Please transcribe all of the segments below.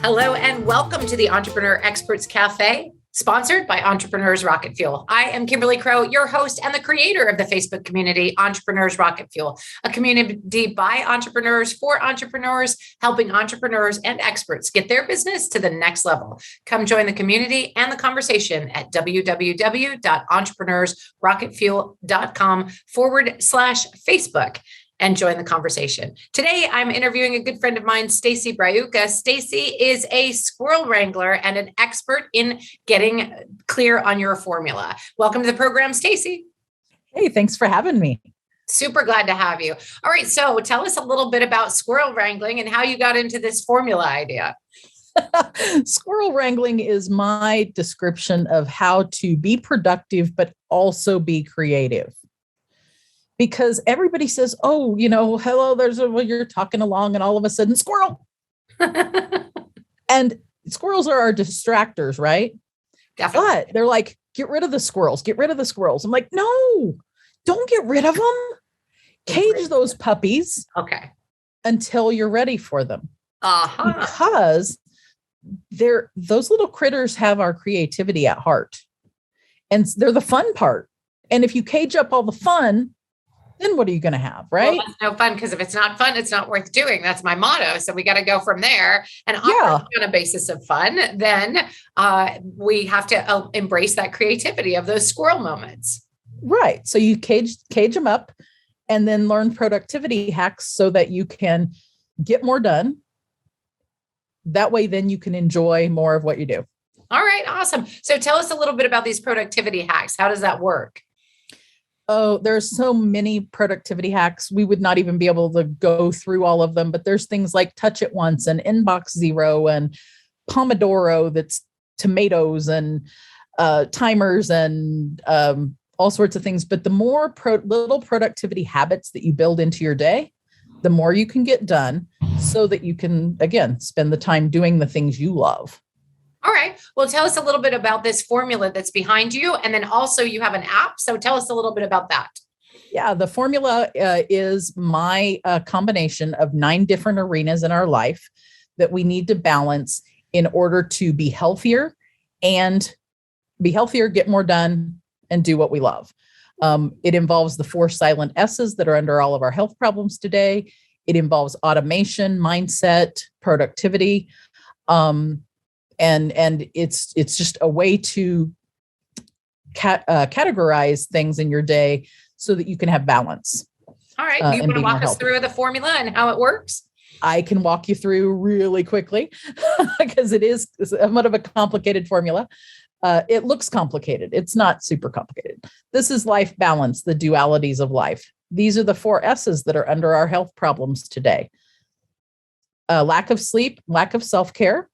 Hello and welcome to the Entrepreneur Experts Cafe, sponsored by Entrepreneurs Rocket Fuel. I am Kimberly Crow, your host and the creator of the Facebook community, Entrepreneurs Rocket Fuel, a community by entrepreneurs for entrepreneurs, helping entrepreneurs and experts get their business to the next level. Come join the community and the conversation at www.entrepreneursrocketfuel.com/Facebook. And join the conversation. Today, I'm interviewing a good friend of mine, Stacy Braiuca. Stacy is a squirrel wrangler and an expert in getting clear on your formula. Welcome to the program, Stacy. Hey, thanks for having me. Super glad to have you. All right, so tell us a little bit about squirrel wrangling and how you got into this formula idea. Squirrel wrangling is my description of how to be productive, but also be creative. Because everybody says, oh, hello, you're talking along and all of a sudden, squirrel. And squirrels are our distractors, right? Definitely. But they're like, get rid of the squirrels, get rid of the squirrels. I'm like, no, don't get rid of them. Cage those puppies. Okay. Until you're ready for them. Uh-huh. Because those little critters have our creativity at heart. And they're the fun part. And if you cage up all the fun, then what are you going to have, right? Well, that's no fun, because if it's not fun, it's not worth doing. That's my motto. So we got to go from there and operate on a basis of fun. Then we have to embrace that creativity of those squirrel moments. Right. So you cage them up and then learn productivity hacks so that you can get more done. That way, then you can enjoy more of what you do. All right. Awesome. So tell us a little bit about these productivity hacks. How does that work? Oh, there's so many productivity hacks. We would not even be able to go through all of them, but there's things like touch it once and inbox zero and Pomodoro, that's tomatoes and timers and all sorts of things. But the more little productivity habits that you build into your day, the more you can get done so that you can, again, spend the time doing the things you love. All right. Well, tell us a little bit about this formula that's behind you. And then also you have an app. So tell us a little bit about that. Yeah, the formula is my combination of 9 different arenas in our life that we need to balance in order to be healthier, get more done, and do what we love. It involves the 4 silent S's that are under all of our health problems today. It involves automation, mindset, productivity. And it's just a way to categorize things in your day so that you can have balance. All right. Do you want to walk us through the formula and how it works? I can walk you through really quickly because it's somewhat of a complicated formula. It looks complicated. It's not super complicated. This is life balance, the dualities of life. These are the 4 S's that are under our health problems today. Lack of sleep, lack of self-care,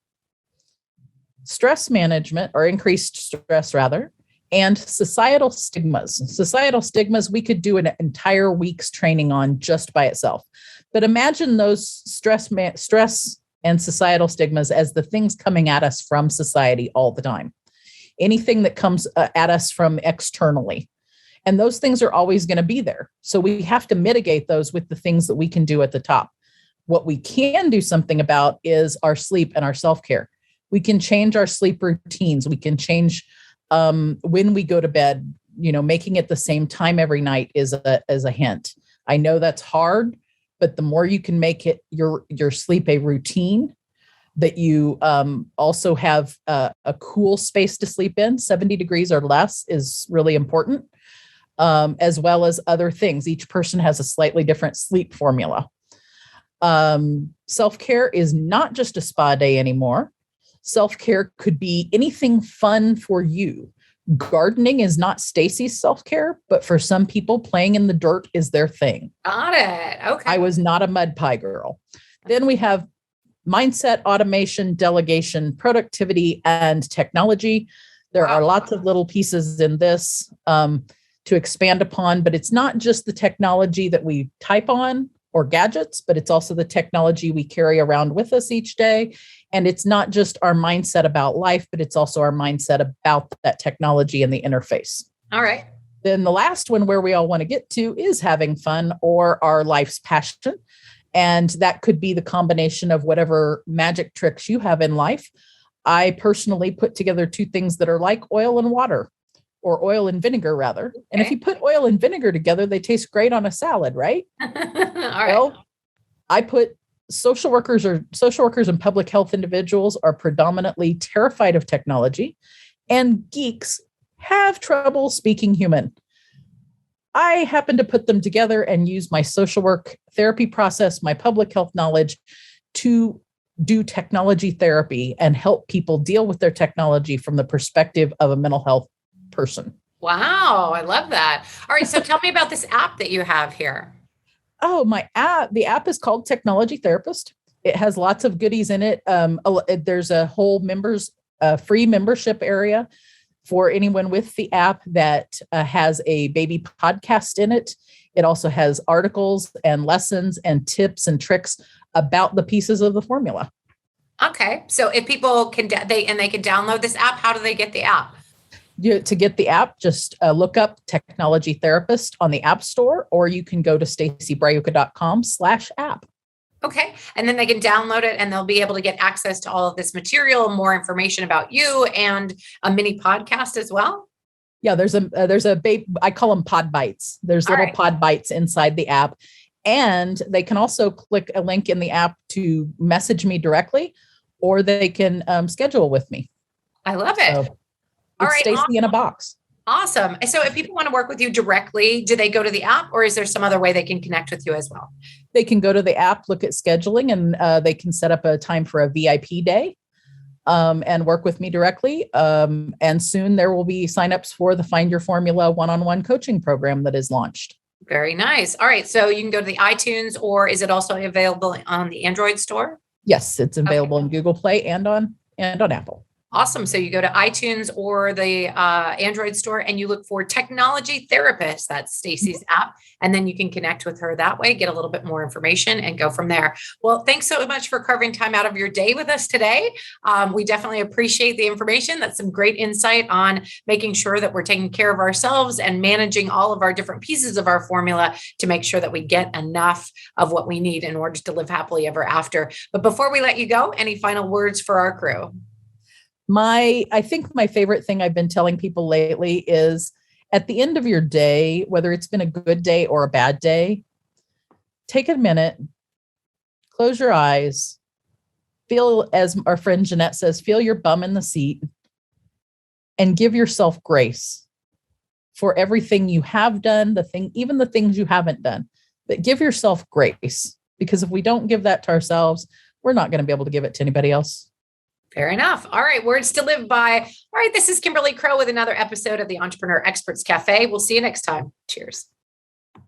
stress management, or increased stress rather, and societal stigmas. Societal stigmas we could do an entire week's training on just by itself. But imagine those stress and societal stigmas as the things coming at us from society all the time. Anything that comes at us from externally. And those things are always going to be there. So we have to mitigate those with the things that we can do at the top. What we can do something about is our sleep and our self-care. We can change our sleep routines. We can change when we go to bed, making it the same time every night is a hint. I know that's hard, but the more you can make it your sleep a routine, that you also have a cool space to sleep in, 70 degrees or less is really important, as well as other things. Each person has a slightly different sleep formula. Self-care is not just a spa day anymore. Self-care could be anything fun for you. Gardening is not Stacy's self-care, but for some people, playing in the dirt is their thing. Got it. Okay. I was not a mud pie girl. Then we have mindset, automation, delegation, productivity, and technology. There are lots of little pieces in this to expand upon, but it's not just the technology that we type on or gadgets, but it's also the technology we carry around with us each day. And it's not just our mindset about life, but it's also our mindset about that technology and the interface. All right. Then the last one where we all want to get to is having fun or our life's passion. And that could be the combination of whatever magic tricks you have in life. I personally put together two things that are like oil and water, or oil and vinegar rather. And if you put oil and vinegar together, they taste great on a salad, right? All right. Well, I put social workers and public health individuals are predominantly terrified of technology, and geeks have trouble speaking human. I happen to put them together and use my social work therapy process, my public health knowledge to do technology therapy and help people deal with their technology from the perspective of a mental health person. Wow, I love that. All right, so tell me about this app that you have here. Oh, my app. The app is called Technology Therapist. It has lots of goodies in it. There's a whole free membership area for anyone with the app that has a baby podcast in it. It also has articles and lessons and tips and tricks about the pieces of the formula. Okay, so if people can they can download this app, how do they get the app? To get the app, just look up Technology Therapist on the App Store, or you can go to stacybraiuca.com/app. Okay. And then they can download it and they'll be able to get access to all of this material, more information about you, and a mini podcast as well. Yeah, there's a I call them pod bites. There's little pod bites inside the app. And they can also click a link in the app to message me directly, or they can schedule with me. I love it. So it's Stacy awesome. In a box. Awesome. So if people want to work with you directly, do they go to the app, or is there some other way they can connect with you as well? They can go to the app, look at scheduling, and they can set up a time for a VIP day and work with me directly. And soon there will be signups for the Find Your Formula one-on-one coaching program that is launched. Very nice. All right. So you can go to the iTunes, or is it also available on the Android store? Yes, it's available in Google Play and on Apple. Awesome. So you go to iTunes or the Android store and you look for Technology Therapist. That's Stacy's app. And then you can connect with her that way, get a little bit more information and go from there. Well, thanks so much for carving time out of your day with us today. We definitely appreciate the information. That's some great insight on making sure that we're taking care of ourselves and managing all of our different pieces of our formula to make sure that we get enough of what we need in order to live happily ever after. But before we let you go, any final words for our crew? I think my favorite thing I've been telling people lately is at the end of your day, whether it's been a good day or a bad day, take a minute, close your eyes, feel, as our friend Jeanette says, feel your bum in the seat, and give yourself grace for everything you have done, even the things you haven't done. But give yourself grace, because if we don't give that to ourselves, we're not going to be able to give it to anybody else. Fair enough. All right. Words to live by. All right. This is Kimberly Crow with another episode of the Entrepreneur Experts Cafe. We'll see you next time. Cheers.